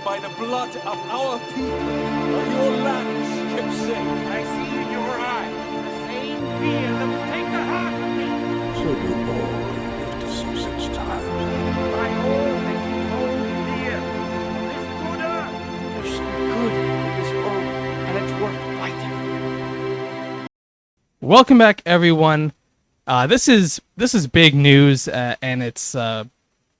by the blood of our people are your lands kept safe. I see in your eyes the same fear that will take the heart of me. So do all who live to see such times. By all that you hold dear, this good earth. There's some good in this earth, and it's worth fighting. Welcome back, everyone. This is big news, and it's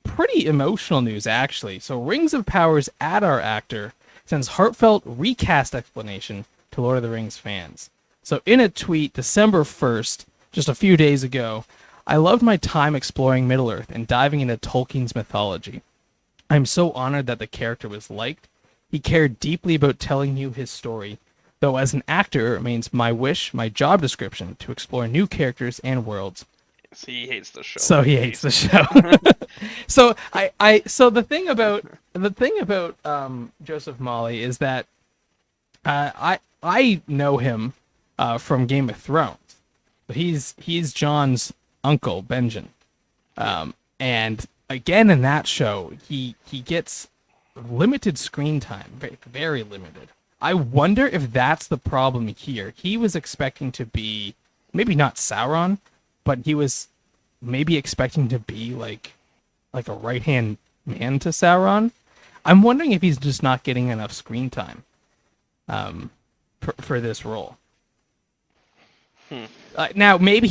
pretty emotional news, actually. So, Rings of Power's ADAR actor sends heartfelt recast explanation to Lord of the Rings fans. So, in a tweet, December 1st, just a few days ago, I loved my time exploring Middle-earth and diving into Tolkien's mythology. I'm so honored that the character was liked. He cared deeply about telling you his story, though as an actor, it remains my wish, my job description, to explore new characters and worlds. So he hates the show. So he hates the show. So the thing about Joseph Mawle is that I know him from Game of Thrones. He's Jon's uncle, BENJIN. And again in that show, he gets limited screen time, very, very limited. I wonder if that's the problem here. He was expecting to be maybe not Sauron, but he was maybe expecting to be like a right-hand man to Sauron. I'm wondering if he's just not getting enough screen time for this role. Now, maybe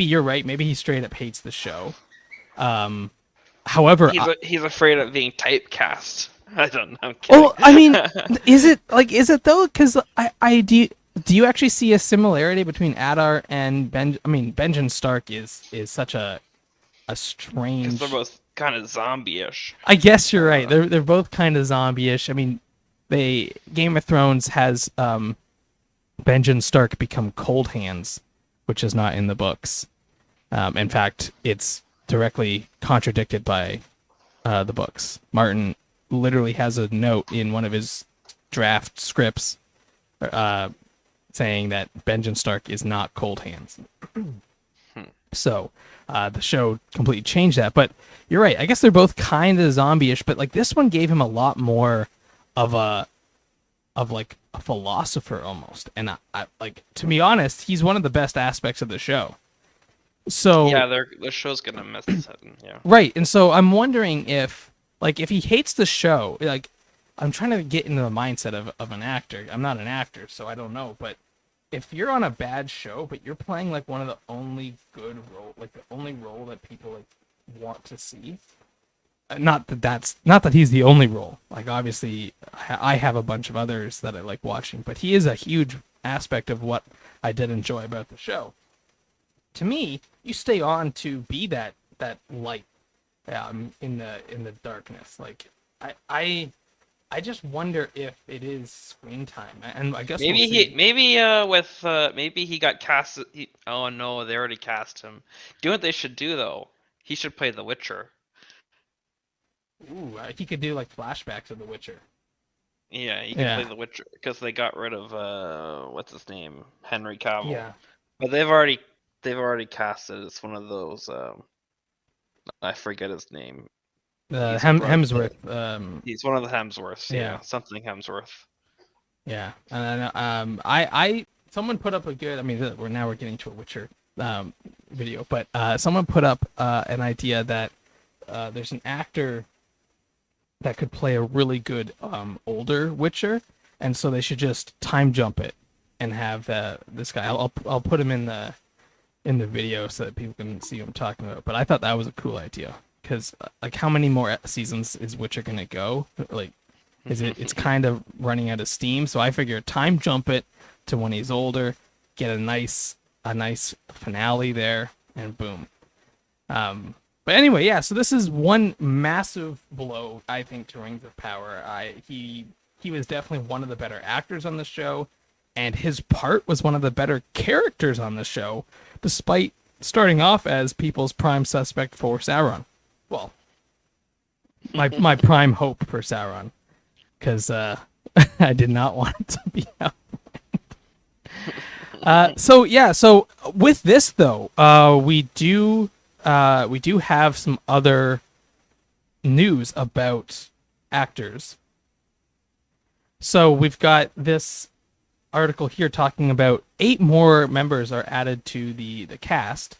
you're right, maybe he straight up hates the show. However, he's afraid of being typecast. I don't know. I'm kidding. Well, I mean, is it though? Because do you actually see a similarity between ADAR and Benjen Stark is such a strange. Because they're both kind of zombie-ish. I guess you're right. They're both kind of zombie-ish. I mean, Game of Thrones has Benjen Stark become Cold Hands, which is not in the books. In fact, it's directly contradicted by the books. Martin literally has a note in one of his draft scripts saying that Benjen Stark is not Cold Hands. So the show completely changed that. But you're right. I guess they're both kind of zombie-ish, but like this one gave him a lot more of a philosopher almost. And I like, to be honest, he's one of the best aspects of the show. So yeah, the show's gonna miss it. Yeah. Right. And so I'm wondering if he hates the show, like, I'm trying to get into the mindset of an actor. I'm not an actor, so I don't know. But if you're on a bad show, but you're playing like one of the only good role, like the only role that people like want to see. Not that he's the only role. Like, obviously, I have a bunch of others that I like watching, but he is a huge aspect of what I did enjoy about the show. To me, you stay on to be that light. In the darkness. Like I just wonder if it is screen time, and I guess maybe maybe he got cast. Oh no, they already cast him. Do you know what they should do though? He should play The Witcher. Ooh, he could do like flashbacks of The Witcher. Yeah, he could play The Witcher because they got rid of what's his name, Henry Cavill. Yeah, but they've already casted. It's one of those. I forget his name. Hemsworth. He's one of the Hemsworths. Yeah, something Hemsworth. Yeah, and I someone put up a good. I mean, we're getting to a Witcher video, but someone put up an idea that there's an actor that could play a really good older Witcher, and so they should just time jump it and have this guy. I'll put him in the video so that people can see what I'm talking about. But I thought that was a cool idea because like, how many more seasons is Witcher gonna go? Like, it's kind of running out of steam. So I figure time jump it to when he's older, get a nice finale there, and boom. But anyway, yeah. So this is one massive blow, I think, to Rings of Power. He was definitely one of the better actors on the show, and his part was one of the better characters on the show, despite starting off as people's prime suspect for Sauron. Well, my prime hope for Sauron, because I did not want it to be out. So with this though, we do have some other news about actors So we've got this article here talking about 8 more members are added to the cast,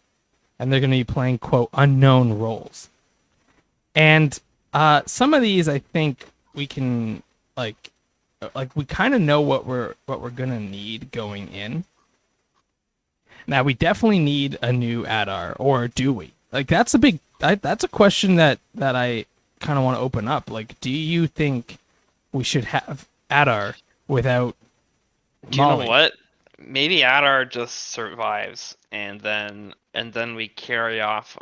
and they're going to be playing, quote, unknown roles. And some of these, I think we can like we kind of know what we're gonna need going in. Now we definitely need a new ADAR, or do we? Like that's a question that I kind of want to open up. Like, do you think we should have ADAR without Do you know Mawle? what? Maybe Adar just survives, and then we carry off.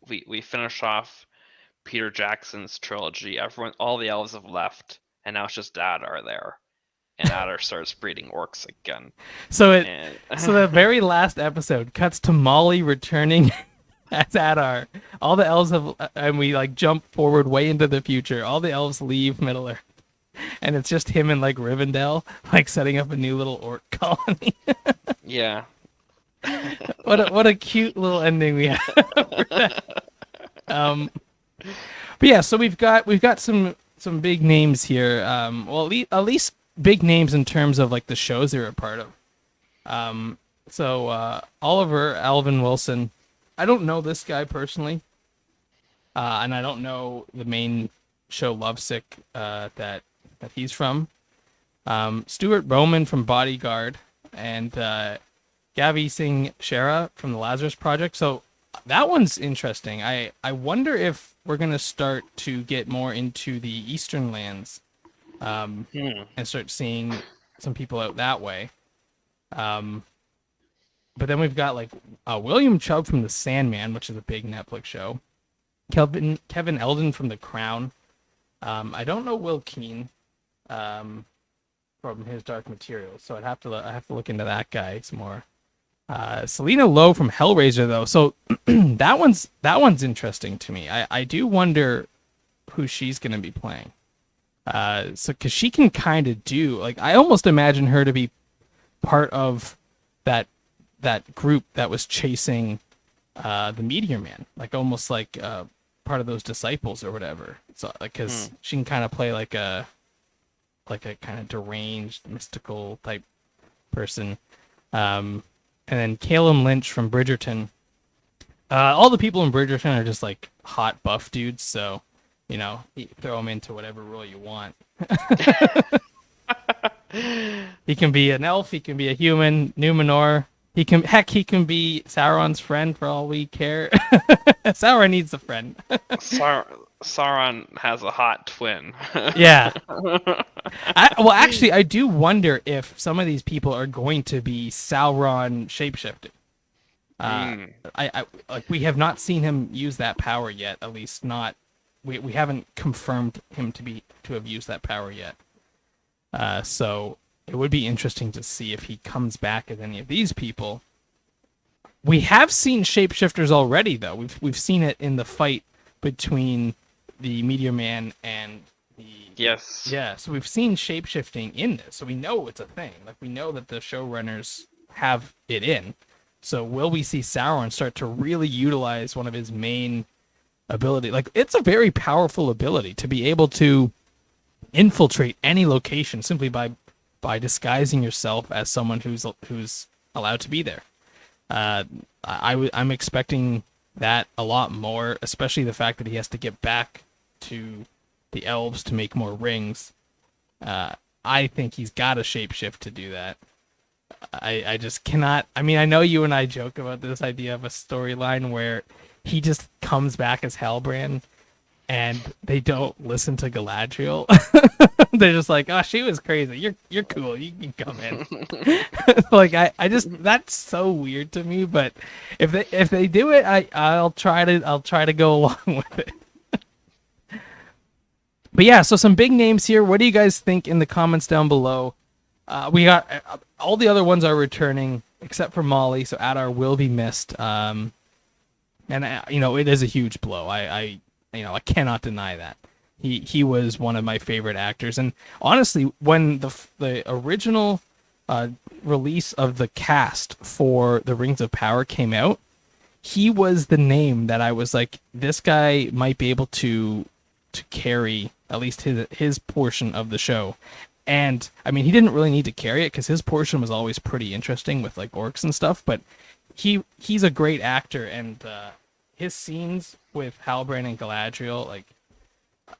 We finish off Peter Jackson's trilogy. All the elves have left, and now it's just Adar there, and Adar starts breeding orcs again. So And so the very last episode cuts to Mawle returning as Adar. All the elves have, and we like jump forward way into the future. All the elves leave Middle Earth, and it's just him and like Rivendell, like setting up a new little orc colony. yeah, What a cute little ending we have for that. But yeah, so we've got some big names here. Well, at least big names in terms of like the shows they were a part of. So Oliver Alvin Wilson, I don't know this guy personally, and I don't know the main show Lovesick that he's from. Stuart Bowman from Bodyguard, and Gavi Singh Shera from the Lazarus Project. So that one's interesting. I wonder if we're gonna start to get more into the Eastern lands, and start seeing some people out that way. But then we've got like William Chubb from The Sandman, which is a big Netflix show. Kevin Eldon from The Crown. I don't know Will Keane from his Dark Materials, so I have to look into that guy some more. Selena Lowe from Hellraiser, though, so that one's interesting to me. I do wonder who she's gonna be playing. So because she can kind of do, like, I almost imagine her to be part of that group that was chasing the Meteor Man, like almost like part of those disciples or whatever. So because she can kind of play like a kind of deranged mystical type person. And then Caleb Lynch from Bridgerton. All the people in Bridgerton are just like hot buff dudes, so you know, you throw them into whatever role you want. He can be an elf, he can be a human, Numenor. He can be Sauron's friend for all we care. Sauron needs a friend. Sauron has a hot twin. Yeah. Well, actually, I do wonder if some of these people are going to be Sauron shapeshifting. I like, we have not seen him use that power yet. At least not. We haven't confirmed him to have used that power yet. So it would be interesting to see if he comes back as any of these people. We have seen shapeshifters already, though. We've seen it in the fight between the Meteor Man and the... Yes. Yeah, so we've seen shapeshifting in this, so we know it's a thing. Like, we know that the showrunners have it in. So will we see Sauron start to really utilize one of his main ability? Like, it's a very powerful ability to be able to infiltrate any location simply by disguising yourself as someone who's allowed to be there. I'm expecting that a lot more, especially the fact that he has to get back to the elves to make more rings. I think he's got a shapeshift to do that. I just cannot. I mean, I know you and I joke about this idea of a storyline where he just comes back as Halbrand and they don't listen to Galadriel. They're just like, oh, she was crazy. You're cool. You can come in. Like, I just, that's so weird to me. But if they do it, I'll try to go along with it. But yeah, so some big names here. What do you guys think in the comments down below? We got all the other ones are returning except for Mawle, so Adar will be missed. And you know, it is a huge blow. I cannot deny that. He was one of my favorite actors, and honestly, when the original release of the cast for the Rings of Power came out, he was the name that I was like, this guy might be able to carry at least his portion of the show. And I mean, he didn't really need to carry it because his portion was always pretty interesting with like orcs and stuff. But he's a great actor, and his scenes with Halbrand and Galadriel, like,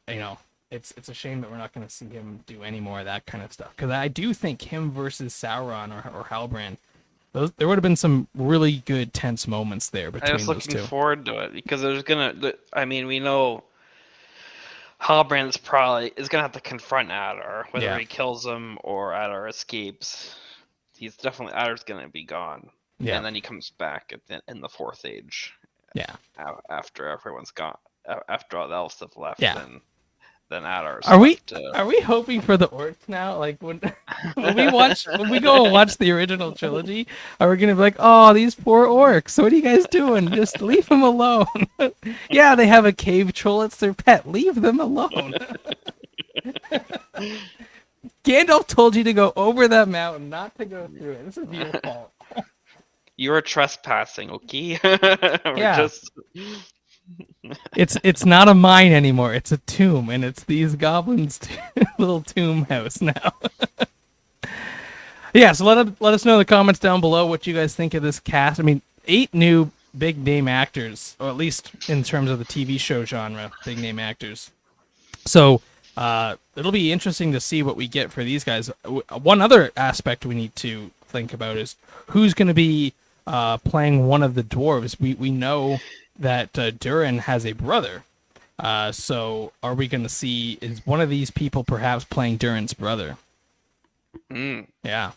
you know, it's a shame that we're not going to see him do any more of that kind of stuff. Because I do think him versus Sauron or Halbrand, there would have been some really good tense moments there between I was those two. looking forward to it because there's gonna. I mean, we know Halbrand's probably is gonna have to confront Adar, whether Yeah. he kills him or Adar escapes. He's definitely Adar's gonna be gone, Yeah. and then he comes back in the Fourth Age. Yeah. After everyone's gone, after all the elves have left, Yeah. then Adar's Are we left to- are we hoping for the orcs now? Like when when we go and watch the original trilogy, are we gonna be like, oh, these poor orcs? What are you guys doing? Just leave them alone. Yeah, they have a cave troll. It's their pet. Leave them alone. Gandalf told you to go over that mountain, not to go through it. This is your fault. You are trespassing, okay? We're Yeah. just It's not a mine anymore. It's a tomb, and it's these goblins' little tomb house now. Yeah, so let us know in the comments down below what you guys think of this cast. I mean, 8 new big name actors, or at least in terms of the TV show genre, big name actors. So it'll be interesting to see what we get for these guys. One other aspect we need to think about is who's going to be playing one of the dwarves. We know that Durin has a brother. So are we going to see, is one of these people perhaps playing Durin's brother? Mm. Yeah.